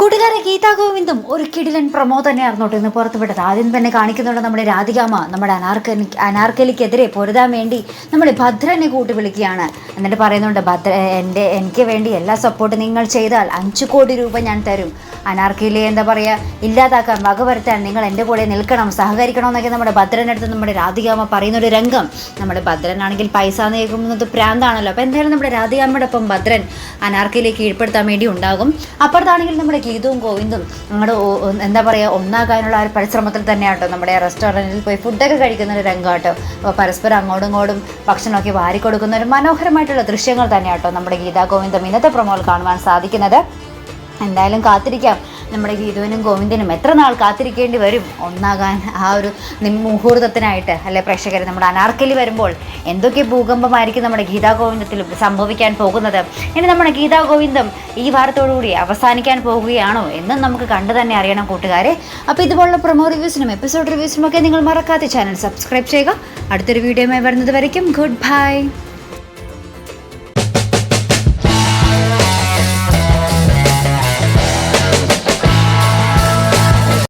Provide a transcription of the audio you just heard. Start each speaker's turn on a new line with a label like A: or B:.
A: കൂട്ടുകാരെ ഗീതാ ഗോവിന്ദും ഒരു കിടിലൻ പ്രൊമോ തന്നെയായിരുന്നു കേട്ടോ ഇന്ന് പുറത്തുവിട്ടത്. ആദ്യം തന്നെ കാണിക്കുന്നുണ്ട് നമ്മുടെ രാധികാമ്മ നമ്മുടെ അനാർക്കലിക്കെതിരെ പൊരുതാൻ വേണ്ടി നമ്മുടെ ഭദ്രനെ കൂട്ടി വിളിക്കുകയാണ്. എന്നിട്ട് പറയുന്നുണ്ട്, എനിക്ക് വേണ്ടി എല്ലാ സപ്പോർട്ടും നിങ്ങൾ ചെയ്താൽ 5 കോടി രൂപ ഞാൻ തരും. അനാർക്കലി എന്താ പറയുക, ഇല്ലാതാക്കാൻ വകവരുത്താൻ നിങ്ങൾ എൻ്റെ കൂടെ നിൽക്കണം, സഹകരിക്കണം എന്നൊക്കെ നമ്മുടെ ഭദ്രനടുത്ത് നമ്മുടെ രാധികാമ്മ പറയുന്നൊരു രംഗം. നമ്മുടെ ഭദ്രനാണെങ്കിൽ പൈസ എന്ന് കേൾക്കുന്നത് പ്രാന്താണല്ലോ. അപ്പോൾ എന്തായാലും നമ്മുടെ രാധികാമ്മയുടെ ഒപ്പം ഭദ്രൻ അനാർക്കലിയെ കീഴ്പ്പെടുത്താൻ വേണ്ടി ഉണ്ടാകും. അപ്പുറത്താണെങ്കിൽ നമ്മുടെ ഗീതവും ഗോവിന്ദും നമ്മുടെ എന്താ പറയുക ഒന്നാകാനുള്ള ഒരു പരിശ്രമത്തിൽ തന്നെയാട്ടോ നമ്മുടെ റെസ്റ്റോറൻറ്റിൽ പോയി ഫുഡൊക്കെ കഴിക്കുന്ന ഒരു രംഗമാട്ടോ. അപ്പോൾ പരസ്പരം അങ്ങോട്ടും ഇങ്ങോട്ടും ഭക്ഷണമൊക്കെ വാരിക്കൊടുക്കുന്ന ഒരു മനോഹരമായിട്ടുള്ള ദൃശ്യങ്ങൾ തന്നെയാട്ടോ നമ്മുടെ ഗീതാ ഗോവിന്ദം ഇന്നത്തെ പ്രൊമോയിൽ കാണുവാൻ സാധിക്കുന്നത്. എന്തായാലും കാത്തിരിക്കാം. നമ്മുടെ ഗീതുവിനും ഗോവിന്ദനും എത്ര നാൾ കാത്തിരിക്കേണ്ടി വരും ഒന്നാകാൻ, ആ ഒരു മുഹൂർത്തത്തിനായിട്ട് അല്ലെ പ്രേക്ഷകർ. നമ്മുടെ അനാർക്കലി വരുമ്പോൾ എന്തൊക്കെ ഭൂകമ്പമായിരിക്കും നമ്മുടെ ഗീതാ ഗോവിന്ദത്തിൽ സംഭവിക്കാൻ പോകുന്നത്. ഇനി നമ്മുടെ ഗീതാ ഗോവിന്ദം ഈ വാരത്തോടുകൂടി അവസാനിക്കാൻ പോകുകയാണോ എന്നും നമുക്ക് കണ്ടു തന്നെ അറിയണം കൂട്ടുകാരെ. അപ്പോൾ ഇതുപോലുള്ള പ്രൊമോ റിവ്യൂസിനും എപ്പിസോഡ് റിവ്യൂസിനും ഒക്കെ നിങ്ങൾ മറക്കാതെ ചാനൽ സബ്സ്ക്രൈബ് ചെയ്യുക. അടുത്തൊരു വീഡിയോയുമായി വരുന്നത് വരയ്ക്കും ഗുഡ് ബൈ.